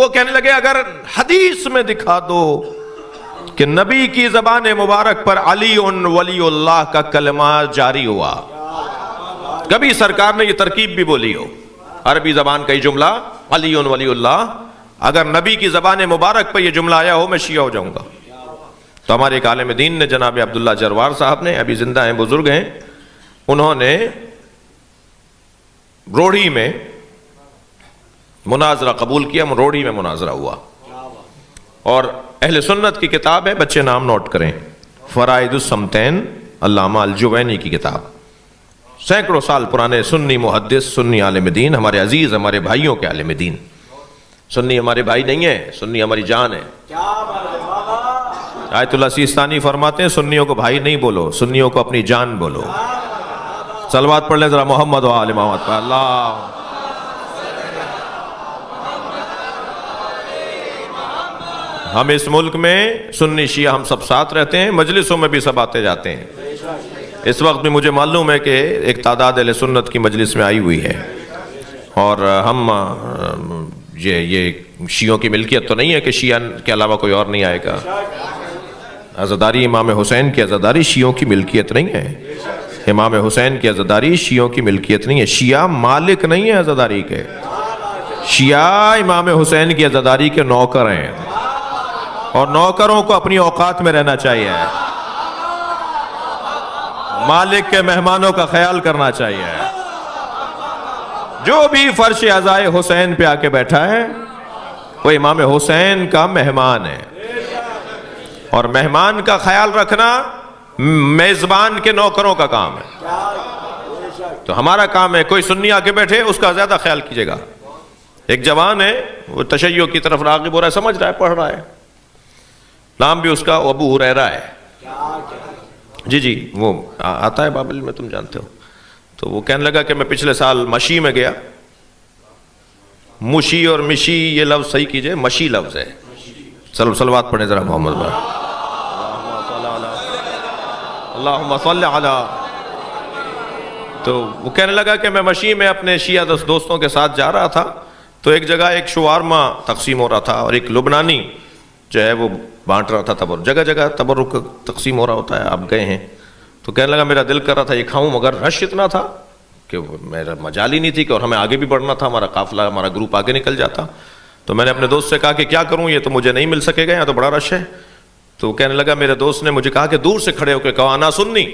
وہ کہنے لگے اگر حدیث میں دکھا دو کہ نبی کی زبان مبارک پر علی ولی اللہ کا کلمہ جاری ہوا، کبھی سرکار نے یہ ترکیب بھی بولی ہو، عربی زبان کا یہ جملہ علی ولی اللہ، اگر نبی کی زبان مبارک پر یہ جملہ آیا ہو میں شیعہ ہو جاؤں گا۔ تو ہمارے ایک عالم دین نے جناب عبداللہ جروار صاحب نے، ابھی زندہ ہیں، بزرگ ہیں، انہوں نے روڑھی میں مناظرہ قبول کیا، روڑھی میں مناظرہ ہوا، اور اہل سنت کی کتاب ہے، بچے نام نوٹ کریں، فرائض الصمتین، علامہ الجوینی کی کتاب، سینکڑوں سال پرانے سنی محدث، سنی عالم دین، ہمارے عزیز، ہمارے بھائیوں کے عالم دین۔ سنی ہمارے بھائی نہیں ہیں، سنی ہماری جان ہے۔ آیت اللہ سیستانی فرماتے ہیں سنیوں کو بھائی نہیں بولو، سنیوں کو اپنی جان بولو۔ صلوات پڑھ لیں ذرا محمد و آل محمد پر۔ اللہ ہم اس ملک میں سنی شیعہ ہم سب ساتھ رہتے ہیں، مجلسوں میں بھی سب آتے جاتے ہیں۔ اس وقت بھی مجھے معلوم ہے کہ ایک تعداد اہل سنت کی مجلس میں آئی ہوئی ہے، اور ہم یہ شیعوں کی ملکیت تو نہیں ہے کہ شیعہ کے علاوہ کوئی اور نہیں آئے گا۔ عزاداری امام حسین کی عزاداری شیعوں کی ملکیت نہیں ہے، امام حسین کی عزاداری شیعوں کی ملکیت نہیں ہے، شیعہ مالک نہیں ہے عزاداری کے، شیعہ امام حسین کی عزاداری کے نوکر ہیں، اور نوکروں کو اپنی اوقات میں رہنا چاہیے، مالک کے مہمانوں کا خیال کرنا چاہیے۔ جو بھی فرش عزائے حسین پہ آ کے بیٹھا ہے وہ امام حسین کا مہمان ہے، اور مہمان کا خیال رکھنا میزبان کے نوکروں کا کام ہے۔ تو ہمارا کام ہے کوئی سنی آ کے بیٹھے اس کا زیادہ خیال کیجیے گا۔ ایک جوان ہے وہ تشیع کی طرف راغب ہو رہا ہے، سمجھ رہا ہے، پڑھ رہا ہے، نام بھی اس کا ابو ہریرہ ہے، جی وہ آتا ہے بابل میں، تم جانتے ہو۔ تو وہ کہنے لگا کہ میں پچھلے سال مشی میں گیا، مشی اور مشی یہ لفظ صحیح کیجئے، مشی لفظ ہے، صلوات پڑھیں ذرا محمد بھائی، اللہم صلی علی۔ تو وہ کہنے لگا کہ میں مشی میں اپنے شیعہ دوستوں کے ساتھ جا رہا تھا، تو ایک جگہ ایک شوارما تقسیم ہو رہا تھا، اور ایک لبنانی جو ہے وہ بانٹ رہا تھا تبرک، جگہ جگہ تبرک تقسیم ہو رہا ہوتا ہے، آپ گئے ہیں۔ تو کہنے لگا میرا دل کر رہا تھا یہ کھاؤں، مگر رش اتنا تھا کہ میرا مجال ہی نہیں تھی، کہ اور ہمیں آگے بھی بڑھنا تھا، ہمارا قافلہ، ہمارا گروپ آگے نکل جاتا۔ تو میں نے اپنے دوست سے کہا کہ کیا کروں، یہ تو مجھے نہیں مل سکے گا، یہاں تو بڑا رش ہے۔ تو کہنے لگا میرے دوست نے مجھے کہا کہ دور سے کھڑے ہو کے کہا انا سنی۔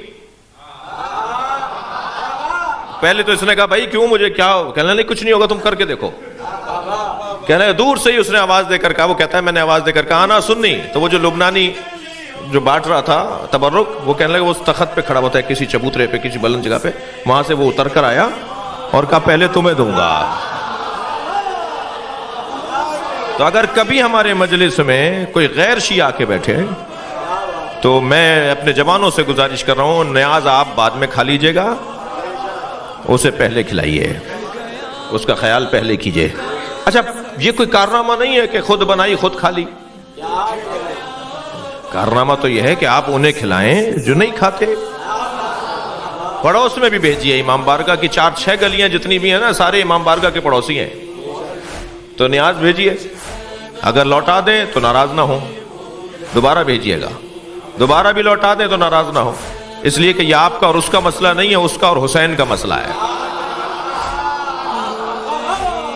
پہلے تو اس نے کہا بھائی کیوں، مجھے کیا، کہنے لگا نہیں کچھ نہیں ہوگا، تم کر کے دیکھو۔ کہنے لگا دور سے ہی اس نے آواز دے کر کہا، وہ کہتا ہے میں نے آواز دے کر کہا انا سنی۔ تو وہ جو لبنانی جو بانٹ رہا تھا تبرک، وہ کہنے لگا وہ اس تخت پہ کھڑا ہوتا ہے کسی چبوترے پہ، کسی بلند جگہ پہ، وہاں سے وہ اتر کر آیا اور کہا پہلے تمہیں دوں گا۔ تو اگر کبھی ہمارے مجلس میں کوئی غیر شیعہ آ کے بیٹھے تو میں اپنے جوانوں سے گزارش کر رہا ہوں، نیاز آپ بعد میں کھا لیجئے گا، اسے پہلے کھلائیے، اس کا خیال پہلے کیجئے۔ اچھا یہ کوئی کارنامہ نہیں ہے کہ خود بنائی خود کھا لی، کارنامہ تو یہ ہے کہ آپ انہیں کھلائیں جو نہیں کھاتے۔ پڑوس میں بھی بھیجیے، امام بارگاہ کی 4-6 گلیاں جتنی بھی ہیں نا، سارے امام بارگاہ کے پڑوسی ہیں، تو نیاز بھیجیے، اگر لوٹا دیں تو ناراض نہ ہوں، دوبارہ بھیجیے گا، دوبارہ بھی لوٹا دیں تو ناراض نہ ہوں، اس لیے کہ یہ آپ کا اور اس کا مسئلہ نہیں ہے، اس کا اور حسین کا مسئلہ ہے۔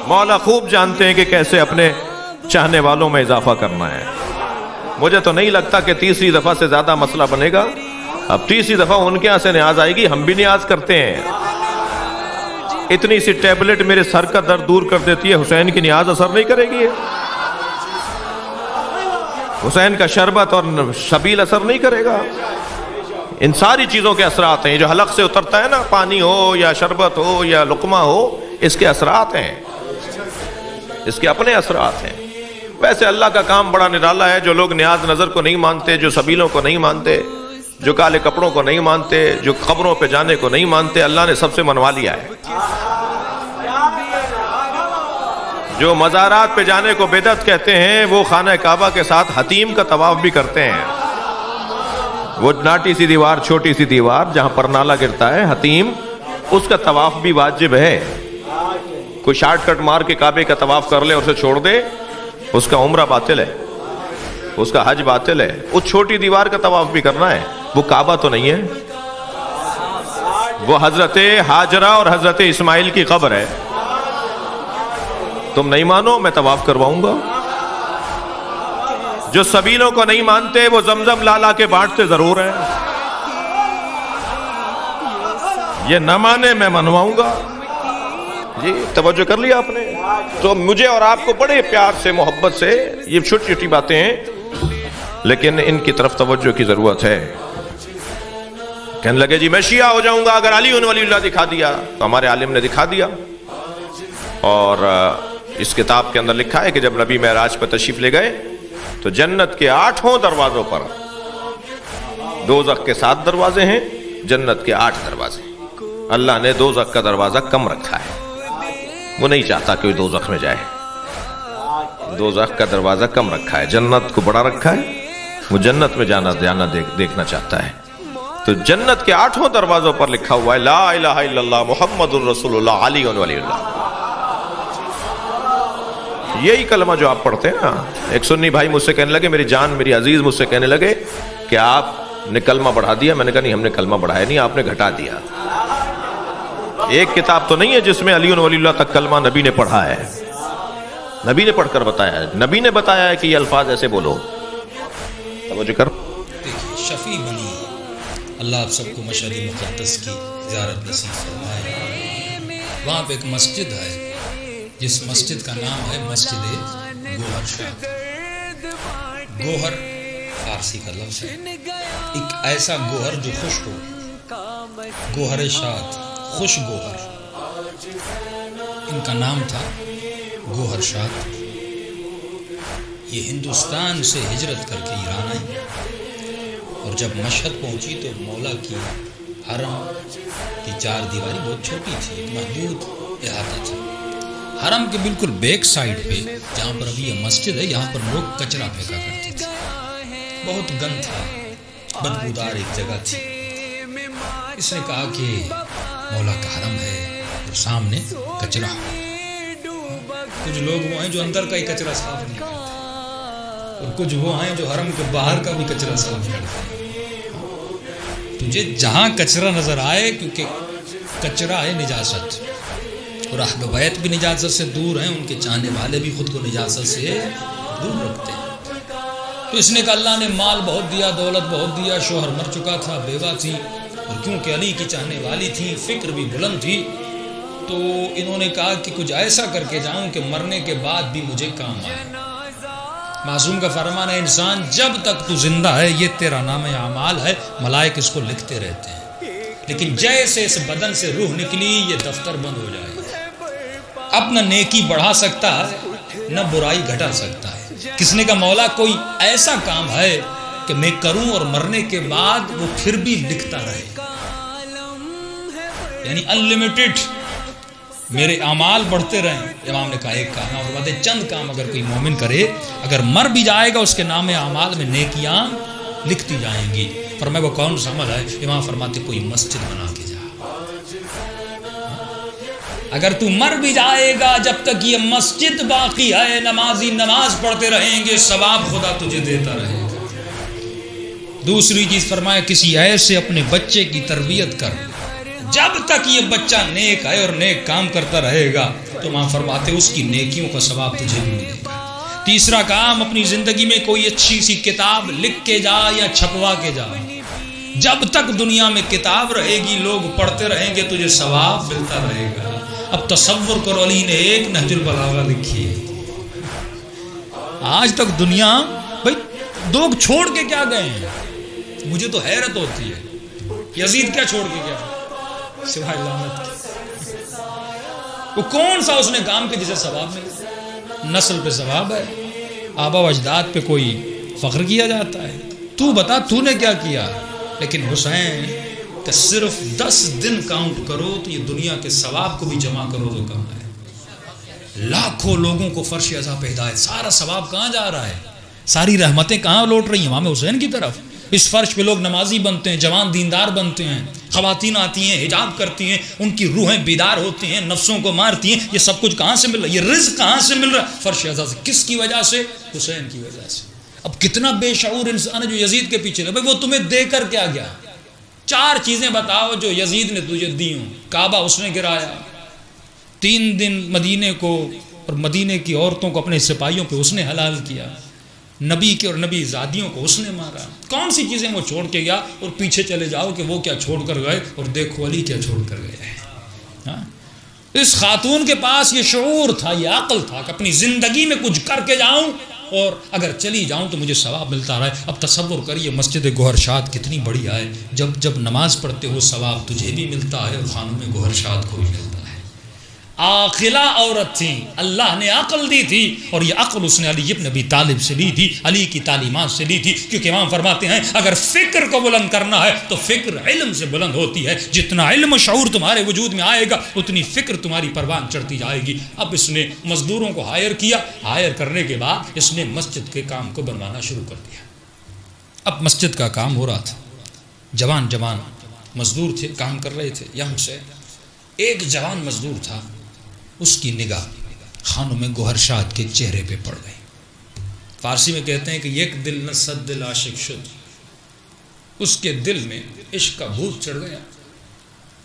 مولا خوب جانتے ہیں کہ کیسے اپنے چاہنے والوں میں اضافہ کرنا ہے۔ مجھے تو نہیں لگتا کہ تیسری دفعہ سے زیادہ مسئلہ بنے گا، اب تیسری دفعہ ان کے یہاں سے نیاز آئے گی، ہم بھی نیاز کرتے ہیں۔ اتنی سی ٹیبلٹ میرے سر کا درد دور کر دیتی ہے، حسین کی نیاز اثر نہیں کرے گی، حسین کا شربت اور شبیل اثر نہیں کرے گا۔ ان ساری چیزوں کے اثرات ہیں، جو حلق سے اترتا ہے نا، پانی ہو یا شربت ہو یا لقمہ ہو، اس کے اثرات ہیں، اس کے اپنے اثرات ہیں۔ ویسے اللہ کا کام بڑا نرالا ہے، جو لوگ نیاز نظر کو نہیں مانتے، جو سبیلوں کو نہیں مانتے، جو کالے کپڑوں کو نہیں مانتے، جو قبروں پہ جانے کو نہیں مانتے، اللہ نے سب سے منوا لیا ہے۔ جو مزارات پہ جانے کو بدعت کہتے ہیں، وہ خانہ کعبہ کے ساتھ حتیم کا طواف بھی کرتے ہیں۔ وہ ناٹی سی دیوار، چھوٹی سی دیوار جہاں پر نالا گرتا ہے، حتیم، اس کا طواف بھی واجب ہے۔ کوئی شارٹ کٹ مار کے کعبے کا طواف کر لے اور اسے چھوڑ دے اس کا عمرہ باطل ہے, اس کا حج باطل ہے. اس چھوٹی دیوار کا طواف بھی کرنا ہے, وہ کعبہ تو نہیں ہے, وہ حضرت ہاجرہ اور حضرت اسماعیل کی قبر ہے. تم نہیں مانو, میں طواف کرواؤں گا. جو سبیلوں کو نہیں مانتے وہ زمزم لا لا کے بانٹتے ضرور ہیں. یہ نہ مانے میں منواؤں گا. جی توجہ کر لیا آپ نے. تو مجھے اور آپ کو بڑے پیار سے محبت سے یہ چھوٹی چھوٹی باتیں ہیں, لیکن ان کی طرف توجہ کی ضرورت ہے. کہنے لگے جی میں شیعہ ہو جاؤں گا اگر علی ولی اللہ دکھا دیا. تو ہمارے عالم نے دکھا دیا, اور اس کتاب کے اندر لکھا ہے کہ جب نبی معراج پر تشریف لے گئے تو جنت کے 8 دروازوں پر, دوزخ کے 7 دروازے ہیں, جنت کے 8 دروازے. اللہ نے دوزخ کا دروازہ کم رکھا ہے, وہ نہیں چاہتا کہ دوزخ میں جائے. دوزخ کا دروازہ کم رکھا ہے, جنت کو بڑا رکھا ہے, وہ جنت میں جانا دیکھنا چاہتا ہے. تو جنت کے 8 دروازوں پر لکھا ہوا ہے لا الہ الا اللہ محمد الرسول اللہ علی ولی اللہ. یہی کلمہ جو آپ پڑھتے ہیں نا. ایک سنی بھائی مجھ سے کہنے لگے, میری جان میری عزیز مجھ سے کہنے لگے کہ آپ نے کلمہ بڑھا دیا. میں نے کہا نہیں, ہم نے کلمہ بڑھایا نہیں, آپ نے گھٹا دیا. ایک کتاب تو نہیں ہے جس میں علی ولی اللہ تک کلمہ نبی نے پڑھا ہے. نبی نے پڑھ کر بتایا ہے, نبی نے بتایا ہے کہ یہ الفاظ ایسے بولو. توجہ کر. شفیع بنی اللہ آپ سب کو مشہد مقدس کی زیارت نصیب فرمائے. وہاں پہ ایک مسجد ہے جس مسجد کا نام ہے مسجد گوہر شاد. گوہر فارسی کا لفظ ہے, ایک ایسا گوہر جو خشک ہو. گوہر شاد, خوش گوہر, ان کا نام تھا گوہر شاد. یہ ہندوستان سے ہجرت کر کے ایران آئی, اور جب مشہد پہنچی تو مولا کی حرم کی 4 دیواری بہت چھوٹی تھی, ایک محدود احاطہ تھا. حرم کے بالکل بیک سائیڈ پہ جہاں پر ابھی یہ مسجد ہے, یہاں پر لوگ کچرا پھینکا کرتے تھے. بہت گند تھا, بدبودار ایک جگہ تھی. اس نے کہا کہ مولا کا حرم ہے اور سامنے کچرا. کچھ لوگ وہ ہیں جو اندر کا ہی کچرا صاف نہیں کرتے, اور کچھ وہ ہیں جو حرم کے باہر کا بھی کچرا صاف کرتے. تجھے جہاں کچرا نظر آئے, کیونکہ کچرا ہے نجاست, اور اہل بیت بھی نجاست سے دور ہیں, ان کے چاہنے والے بھی خود کو نجاست سے دور رکھتے ہیں. تو اس نے کہا اللہ نے مال بہت دیا, دولت بہت دیا, شوہر مر چکا تھا, بیوہ تھی, اور کیونکہ علی کی چاہنے والی تھی, فکر بھی بلند تھی, تو انہوں نے کہا کہ کچھ ایسا کر کے جاؤں کہ مرنے کے بعد بھی مجھے کام آئے. معصوم کا فرمان ہے انسان جب تک تو زندہ ہے یہ تیرا نام اعمال ہے, ملائک اس کو لکھتے رہتے ہیں, لیکن جیسے اس بدن سے روح نکلی یہ دفتر بند ہو جائے. اپنا نیکی بڑھا سکتا ہے نہ برائی گھٹا سکتا ہے. کس نے کہا مولا کوئی ایسا کام ہے کہ میں کروں اور مرنے کے بعد وہ پھر بھی لکھتا رہے, یعنی انلیمیٹڈ میرے اعمال بڑھتے رہیں. امام نے کہا ایک کام, اور بات ہے چند کام اگر کوئی مومن کرے, اگر مر بھی جائے گا اس کے نام اعمال میں نیکیاں لکھتی جائیں گی. فرمایا وہ کون سا عمل ہے؟ امام فرماتے کوئی مسجد بنا کے جا. اگر تو مر بھی جائے گا جب تک یہ مسجد باقی ہے, نمازی نماز پڑھتے رہیں گے, ثواب خدا تجھے دیتا رہے گا. دوسری چیز فرمایا کسی ایسے اپنے بچے کی تربیت کر, جب تک یہ بچہ نیک ہے اور نیک کام کرتا رہے گا تو ماں فرماتے اس کی نیکیوں کا ثواب تجھے بھی ملے گا. تیسرا کام, اپنی زندگی میں کوئی اچھی سی کتاب لکھ کے جا یا چھپوا کے جا. جب تک دنیا میں کتاب رہے گی, لوگ پڑھتے رہیں گے, تجھے ثواب ملتا رہے گا. اب تصور کرو, علی نے ایک نہج البلاغہ لکھی ہے. آج تک دنیا بھائی لوگ چھوڑ کے کیا گئے ہیں؟ مجھے تو حیرت ہوتی ہے, یزید کیا چھوڑ کے گیا سوائے لعنت کی؟ وہ کون سا اس نے کام کے جسے ثواب ملے؟ نسل پہ ثواب ہے, آبا و اجداد پہ کوئی فخر کیا جاتا ہے. تو بتا تو نے کیا کیا؟ لیکن حسین کہ صرف 10 دن کاؤنٹ کرو تو یہ دنیا کے ثواب کو بھی جمع کرو تو کم ہے. لاکھوں لوگوں کو فرش عزا پہ ہدایت, سارا ثواب کہاں جا رہا ہے؟ ساری رحمتیں کہاں لوٹ رہی ہیں؟ امام حسین کی طرف. اس فرش پہ لوگ نمازی بنتے ہیں، جوان دیندار بنتے ہیں، خواتین آتی ہیں حجاب کرتی ہیں، ان کی روحیں بیدار ہوتی ہیں، نفسوں کو مارتی ہیں. یہ سب کچھ کہاں سے مل رہا ہے؟ یہ رزق کہاں سے مل رہا ہے؟ فرش اعزاز سے. کس کی وجہ سے؟ حسین کی وجہ سے. اب کتنا بے شعور انسان ہے جو یزید کے پیچھے لگا. وہ تمہیں دے کر کیا گیا؟ 4 چیزیں بتاؤ جو یزید نے تجھے دی ہوں. کعبہ اس نے گرایا، 3 دن مدینے کو اور مدینے کی عورتوں کو اپنے سپاہیوں پہ اس نے حلال کیا، نبی کے اور نبی زادیوں کو اس نے مارا. کون سی چیزیں وہ چھوڑ کے گیا؟ اور پیچھے چلے جاؤ کہ وہ کیا چھوڑ کر گئے اور دیکھو علی کیا چھوڑ کر گئے ہیں. ہاں؟ اس خاتون کے پاس یہ شعور تھا، یہ عقل تھا کہ اپنی زندگی میں کچھ کر کے جاؤں اور اگر چلی جاؤں تو مجھے ثواب ملتا رہا ہے. اب تصور کریے مسجد گوہر شاد کتنی بڑی ہے. جب نماز پڑھتے ہو ثواب تجھے بھی ملتا ہے اور خانم گوہر شاد کو بھی ملتا ہے. عاقلہ عورت تھی، اللہ نے عقل دی تھی، اور یہ عقل اس نے علی ابن ابی طالب سے لی تھی، علی کی تعلیمات سے لی تھی. کیونکہ امام فرماتے ہیں اگر فکر کو بلند کرنا ہے تو فکر علم سے بلند ہوتی ہے. جتنا علم و شعور تمہارے وجود میں آئے گا اتنی فکر تمہاری پروان چڑھتی جائے گی. اب اس نے مزدوروں کو ہائر کیا، ہائر کرنے کے بعد اس نے مسجد کے کام کو بنوانا شروع کر دیا. اب مسجد کا کام ہو رہا تھا، جوان مزدور تھے، کام کر رہے تھے. یہاں سے ایک جوان مزدور تھا، اس کی نگاہ خانم گوہر شاد کے چہرے پہ پڑ گئی. فارسی میں کہتے ہیں کہ یک دل نہ صد دل عاشق شد. اس کے دل میں عشق کا بھوت چڑھ گیا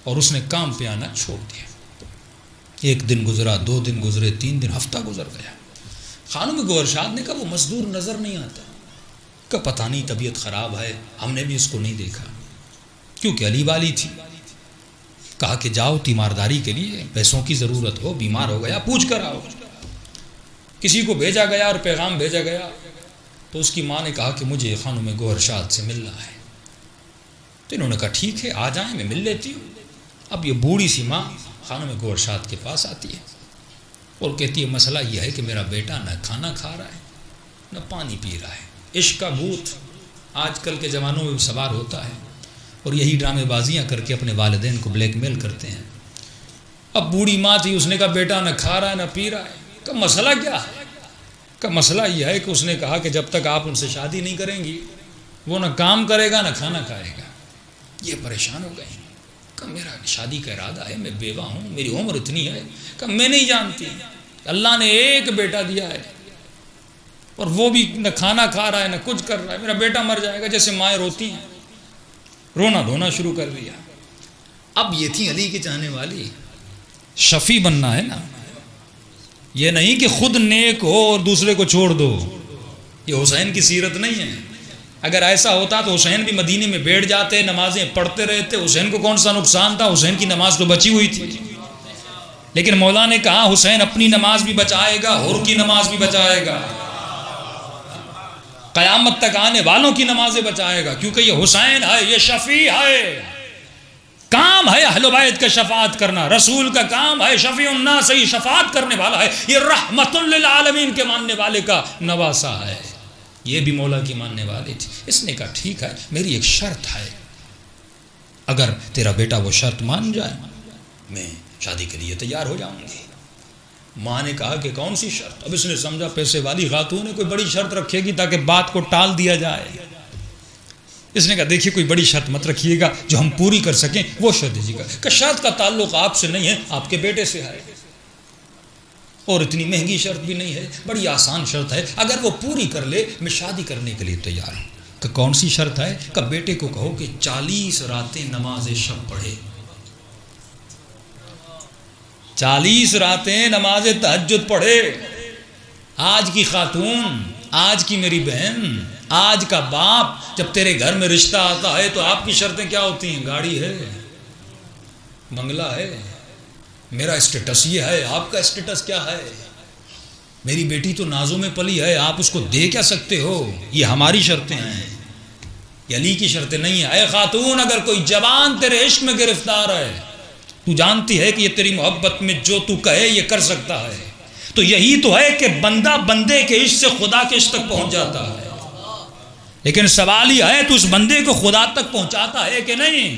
اور اس نے کام پہ آنا چھوڑ دیا. 1 دن گزرا، 2 دن گزرے، 3 دن، ہفتہ گزر گیا. خانم گوہر شاد نے کہا وہ مزدور نظر نہیں آتا، کہ پتہ نہیں طبیعت خراب ہے، ہم نے بھی اس کو نہیں دیکھا. کیونکہ علی والی تھی. کہا کہ جاؤ تیمارداری کے لیے، پیسوں کی ضرورت ہو، بیمار ہو گیا، پوچھ کر آؤ. کسی کو بھیجا گیا اور پیغام بھیجا گیا تو اس کی ماں نے کہا کہ مجھے خانم گوہر شاد سے ملنا ہے. تو انہوں نے کہا ٹھیک ہے آ جائیں، میں مل لیتی ہوں. اب یہ بوڑھی سی ماں خانم گوہر شاد کے پاس آتی ہے اور کہتی ہے مسئلہ یہ ہے کہ میرا بیٹا نہ کھانا کھا رہا ہے نہ پانی پی رہا ہے. عشق کا بھوت آج کل کے زمانوں میں سوار ہوتا ہے اور یہی ڈرامے بازیاں کر کے اپنے والدین کو بلیک میل کرتے ہیں. اب بوڑھی ماں تھی، اس نے کہا بیٹا نہ کھا رہا ہے نہ پی رہا ہے. کہ مسئلہ کیا ہے؟ کہ مسئلہ یہ ہے کہ اس نے کہا کہ جب تک آپ ان سے شادی نہیں کریں گی وہ نہ کام کرے گا نہ کھانا کھائے گا. یہ پریشان ہو گئے کہ میرا شادی کا ارادہ ہے، میں بیوہ ہوں، میری عمر اتنی ہے کہ میں نہیں جانتی اللہ نے ایک بیٹا دیا ہے اور وہ بھی نہ کھانا کھا رہا ہے نہ کچھ کر رہا ہے، میرا بیٹا مر جائے گا. جیسے مائیں روتی ہیں، رونا دھونا شروع کر دیا. اب یہ تھی علی کی چاہنے والی. شفیع بننا ہے نا، یہ نہیں کہ خود نیک ہو اور دوسرے کو چھوڑ دو. یہ حسین کی سیرت نہیں ہے. اگر ایسا ہوتا تو حسین بھی مدینے میں بیٹھ جاتے، نمازیں پڑھتے رہتے. حسین کو کون سا نقصان تھا؟ حسین کی نماز تو بچی ہوئی تھی. لیکن مولا نے کہا حسین اپنی نماز بھی بچائے گا، حور کی نماز بھی بچائے گا، قیامت تک آنے والوں کی نمازیں بچائے گا. کیونکہ یہ حسین ہے، یہ شفیع ہے. کام ہے اہل بیت کا شفاعت کرنا، رسول کا کام ہے شفیع الناس، یہ شفاعت کرنے والا ہے. یہ رحمت للعالمین کے ماننے والے کا نواسہ ہے. یہ بھی مولا کی ماننے والی تھی. اس نے کہا ٹھیک ہے، میری ایک شرط ہے، اگر تیرا بیٹا وہ شرط مان جائے میں شادی کے لیے تیار ہو جاؤں گی. ماں نے کہا کہ کون سی شرط؟ اب اس نے سمجھا پیسے والی خاتون ہے، کوئی بڑی شرط رکھے گی تاکہ بات کو ٹال دیا جائے. اس نے کہا دیکھیے کوئی بڑی شرط مت رکھیے گا، جو ہم پوری کر سکیں وہ شرط دیجیے گا. کہ شرط کا تعلق آپ سے نہیں ہے، آپ کے بیٹے سے ہے، اور اتنی مہنگی شرط بھی نہیں ہے، بڑی آسان شرط ہے. اگر وہ پوری کر لے میں شادی کرنے کے لیے تیار ہوں. کہ کون سی شرط ہے؟ کہ بیٹے کو کہو کہ 40 راتیں نماز شب پڑھے، 40 راتیں نماز تہجد پڑھے. آج کی خاتون، آج کی میری بہن، آج کا باپ جب تیرے گھر میں رشتہ آتا ہے تو آپ کی شرطیں کیا ہوتی ہیں؟ گاڑی ہے، بنگلہ ہے، میرا اسٹیٹس یہ ہے، آپ کا اسٹیٹس کیا ہے؟ میری بیٹی تو نازوں میں پلی ہے، آپ اس کو دے کیا سکتے ہو؟ یہ ہماری شرطیں ہیں، یہ علی کی شرطیں نہیں ہیں. اے خاتون اگر کوئی جوان تیرے عشق میں گرفتار ہے، تو جانتی ہے کہ یہ تیری محبت میں جو تو کہے یہ کر سکتا ہے، تو یہی تو ہے کہ بندہ بندے کے عشق سے خدا کے عشق تک پہنچ جاتا ہے. لیکن سوال یہ ہے تو اس بندے کو خدا تک پہنچاتا ہے کہ نہیں؟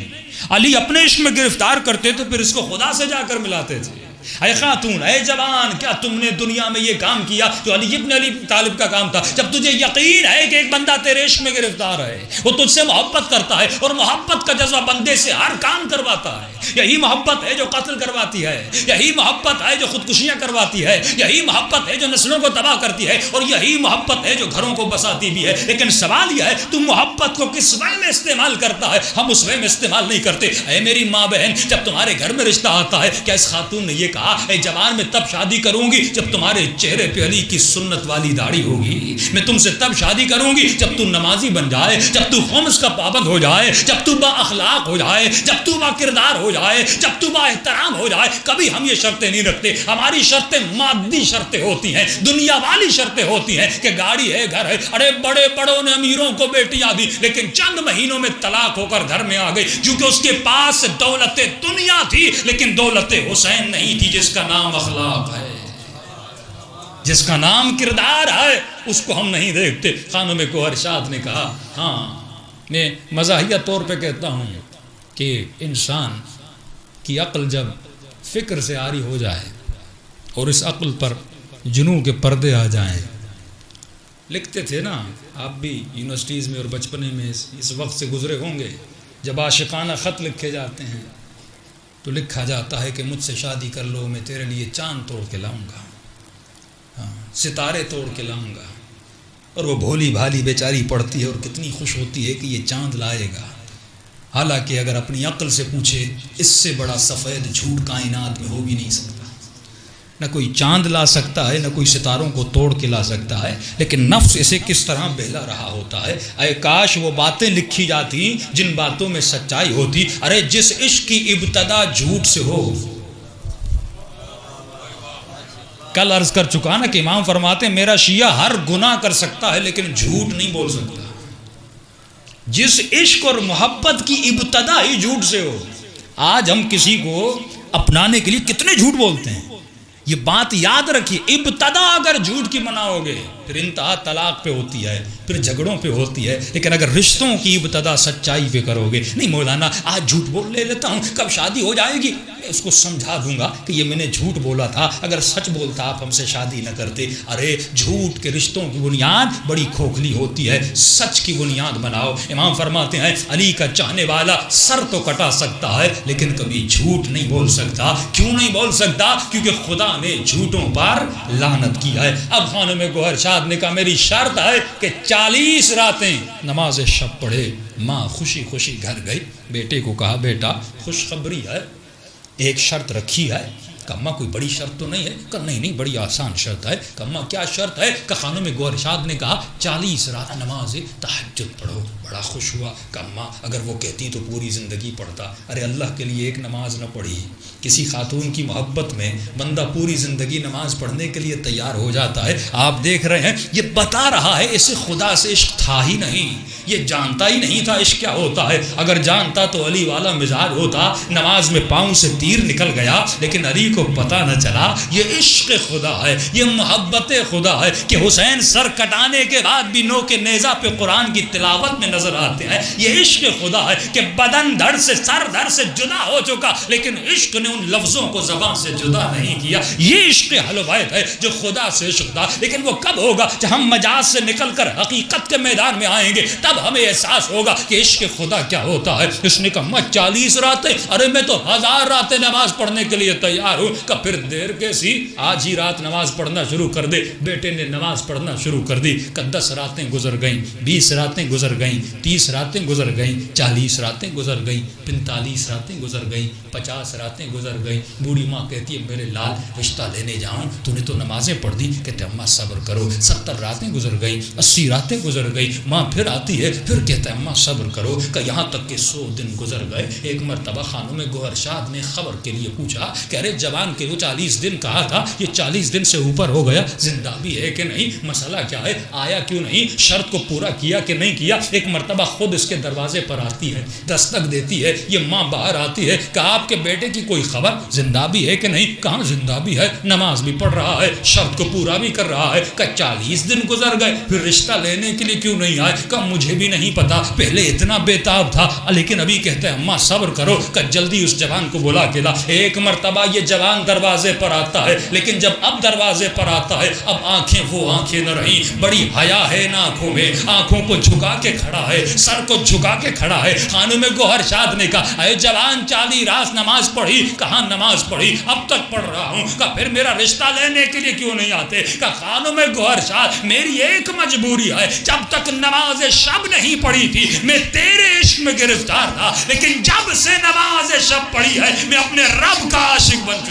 علی اپنے عشق میں گرفتار کرتے تو پھر اس کو خدا سے جا کر ملاتے تھے. اے خاتون، اے جوان، کیا تم نے دنیا میں یہ کام کیا جو علی ابن ابی طالب کا کام تھا؟ جب تجھے یقین ہے کہ ایک بندہ تیرے عشق میں گرفتار ہے، وہ تجھ سے محبت کرتا ہے، اور محبت کا جذبہ بندے سے ہر کام کرواتا ہے، یہی محبت ہے جو قتل کرواتی ہے، یہی محبت ہے جو خودکشیاں کرواتی ہے، یہی محبت ہے جو نسلوں کو تباہ کرتی ہے، اور یہی محبت ہے جو گھروں کو بساتی بھی ہے۔ لیکن سوال یہ ہے تم محبت کو کس وے میں استعمال کرتا ہے؟ ہم اس وے میں استعمال نہیں کرتے۔ اے میری ماں بہن، جب تمہارے گھر میں رشتہ آتا ہے، کیا اس خاتون نے یہ کہا اے جوان میں تب شادی کروں گی جب تمہارے چہرے پہ علی کی سنت والی داڑھی ہوگی، میں تم سے تب شادی کروں گی جب تو نمازی بن جائے، جب تو خمس کا پابند ہو جائے، جب تو با اخلاق ہو جائے، جب تو با کردار ہو جائے، جب تو با احترام ہو جائے۔ کبھی ہم یہ شرطیں نہیں رکھتے، ہماری شرطیں مادی شرطیں ہوتی ہیں، دنیا والی شرطیں ہوتی ہیں کہ گاڑی ہے، گھر ہے۔ ارے بڑے بڑوں نے امیروں کو بیٹیاں دی، لیکن چند مہینوں میں طلاق ہو کر گھر میں آ گئی، کیونکہ اس کے پاس دولت دنیا تھی لیکن دولت حسین نہیں تھی، جس کا نام اخلاق ہے، جس کا نام کردار ہے، اس کو ہم نہیں دیکھتے۔ خانم گوہر شاد نے کہا ہاں میں مزاحیہ طور پہ کہتا ہوں کہ انسان کی عقل جب فکر سے عاری ہو جائے اور اس عقل پر جنوں کے پردے آ جائیں، لکھتے تھے نا آپ بھی یونیورسٹیز میں اور بچپنے میں اس وقت سے گزرے ہوں گے، جب عاشقانہ خط لکھے جاتے ہیں تو لکھا جاتا ہے کہ مجھ سے شادی کر لو، میں تیرے لیے چاند توڑ کے لاؤں گا، ستارے توڑ کے لاؤں گا، اور وہ بھولی بھالی بیچاری پڑھتی ہے اور کتنی خوش ہوتی ہے کہ یہ چاند لائے گا، حالانکہ اگر اپنی عقل سے پوچھے اس سے بڑا سفید جھوٹ کائنات میں ہو بھی نہیں سکتا۔ نہ کوئی چاند لا سکتا ہے، نہ کوئی ستاروں کو توڑ کے لا سکتا ہے، لیکن نفس اسے کس طرح بہلا رہا ہوتا ہے۔ اے کاش وہ باتیں لکھی جاتی جن باتوں میں سچائی ہوتی۔ ارے جس عشق کی ابتدا جھوٹ سے ہو، کل عرض کر چکا نا کہ امام فرماتے ہیں میرا شیعہ ہر گناہ کر سکتا ہے لیکن جھوٹ نہیں بول سکتا۔ جس عشق اور محبت کی ابتدا ہی جھوٹ سے ہو۔ آج ہم کسی کو اپنانے کے لیے کتنے جھوٹ بولتے ہیں، یہ بات یاد رکھیے، ابتدا اگر جھوٹ کی مناؤ گے پھر انتہا طلاق پہ ہوتی ہے، پھر جھگڑوں پہ ہوتی ہے، لیکن اگر رشتوں کی ابتدا سچائی پہ کرو گے، نہیں مولانا آج جھوٹ بول لے لیتا ہوں کب شادی ہو جائے گی، اس کو سمجھا دوں گا کہ یہ میں نے جھوٹ بولا تھا، اگر سچ بولتا آپ ہم سے شادی نہ کرتے۔ ارے جھوٹ کے رشتوں کی بنیاد بڑی کھوکھلی ہوتی ہے، سچ کی بنیاد بناؤ۔ امام فرماتے ہیں علی کا چاہنے والا سر تو کٹا سکتا ہے لیکن کبھی جھوٹ نہیں بول سکتا۔ کیوں نہیں بول سکتا؟ کیونکہ خدا نے جھوٹوں پر لعنت کی ہے۔ اب خانم گوہر شاد نے کہا میری شرط ہے کہ 40 راتیں نماز شب پڑھے۔ ماں خوشی خوشی گھر گئی، بیٹے کو کہا بیٹا خوشخبری ہے، ایک شرط رکھی ہے۔ کہا کوئی بڑی شرط تو نہیں ہے؟ کہا نہیں بڑی آسان شرط ہے۔ کہا کیا شرط ہے؟ کہ خانم گوہر شاد نے کہا 40 رات نماز تہجد پڑھو۔ بڑا خوش ہوا۔ کہا اگر وہ کہتی تو پوری زندگی پڑھتا۔ ارے اللہ کے لیے ایک نماز نہ پڑھی، کسی خاتون کی محبت میں بندہ پوری زندگی نماز پڑھنے کے لیے تیار ہو جاتا ہے۔ آپ دیکھ رہے ہیں یہ بتا رہا ہے اسے خدا سے عشق تھا ہی نہیں، یہ جانتا ہی نہیں تھا عشق کیا ہوتا ہے۔ اگر جانتا تو علی والا مزاج ہوتا، نماز میں پاؤں سے تیر نکل گیا، لیکن علی کو پتہ نہ چلا یہ عشق خدا ہے، یہ محبت خدا ہے کہ حسین سر کٹانے کے بعد بھی نو کے نیزہ پہ قرآن کی تلاوت میں نظر آتے ہیں۔ یہ عشق خدا ہے کہ بدن دھڑ سے سر دھڑ سے جدا ہو چکا لیکن عشق نے ان لفظوں کو زبان سے جدا نہیں کیا۔ یہ عشق حلویت ہے جو خدا سے عشق تھا، لیکن وہ کب ہوگا جب ہم مجاز سے نکل کر حقیقت کے میدان میں آئیں گے، تب ہمیں احساس ہوگا کہ عشق خدا کیا ہوتا ہے۔ اس نے کہا 40 راتیں، ارے میں تو 1000 راتیں نماز پڑھنے کے لیے تیار ہوں۔ کہ پھر دیر کیسی، آج ہی رات نماز پڑھنا شروع کر دے۔ بیٹے نے نماز پڑھنا شروع کر دی۔ کہ 10 راتیں گزر گئیں، 20 راتیں گزر گئیں، 30 راتیں گزر گئیں، 40 راتیں گزر گئیں، 45 راتیں گزر گئیں، 50 راتیں گزر گئیں۔ بوڑھی ماں کہتی ہے میرے لال رشتہ لینے جاؤں، تو نے تو نمازیں پڑھ دی۔ کہتے اماں صبر کرو۔ 70 راتیں گزر گئیں، 80 راتیں گزر گئیں۔ ماں پھر آتی ہے، پھر کہتا ہے اماں صبر کرو۔ کہ یہاں تک کہ 100 دن گزر گئے۔ ایک مرتبہ خانم گوہر شاد نے خبر کے لیے پوچھا کہ ارے جوان کے وہ 40 دن کہا تھا، یہ 40 دن سے اوپر ہو گیا، زندہ بھی ہے کہ نہیں؟ مسئلہ کیا ہے؟ آیا کیوں نہیں؟ شرط کو پورا کیا کہ نہیں کیا؟ ایک مرتبہ خود اس کے دروازے پر آتی ہے، دستک دیتی ہے، یہ ماں باہر آتی ہے کہ آپ کے بیٹے کی کوئی خبر، زندہ بھی ہے کہ نہیں؟ کہاں زندہ بھی ہے، نماز بھی پڑھ رہا ہے، شرط کو پورا بھی کر رہا ہے۔ کہ 40 دن گزر گئے، پھر رشتہ لینے کے لیے کیوں نہیں آئے؟ کہ مجھے بھی نہیں پتا، پہلے اتنا بےتاب تھا لیکن ابھی کہتا ہے اماں صبر کرو، کہ جلدی اس جوان کو بلا کے لا۔ ایک مرتبہ یہ جوان دروازے پر آتا ہے، لیکن جب اب دروازے پر آتا ہے اب آنکھیں وہ آنکھیں نہ رہی، بڑی حیا ہے ان آنکھوں میں، آنکھوں کو جھکا کے کھڑا ہے، سر کو جھکا کے کھڑا ہے۔ خانم گوہر شاد نے کہا اے جوان 40 راست نماز پڑھی؟ کہاں نماز پڑھی؟ اب تک پڑھ رہا ہوں۔ کہا پھر میرا رشتہ لینے کے لیے کیوں نہیں آتے؟ کہا خانم گوہر شاد میری ایک مجبوری ہے، جب تک نماز شب نہیں پڑھی تھی میں تیرے عشق میں گرفتار تھا، لیکن جب سے نماز شب پڑھی ہے میں اپنے رب کا عاشق بن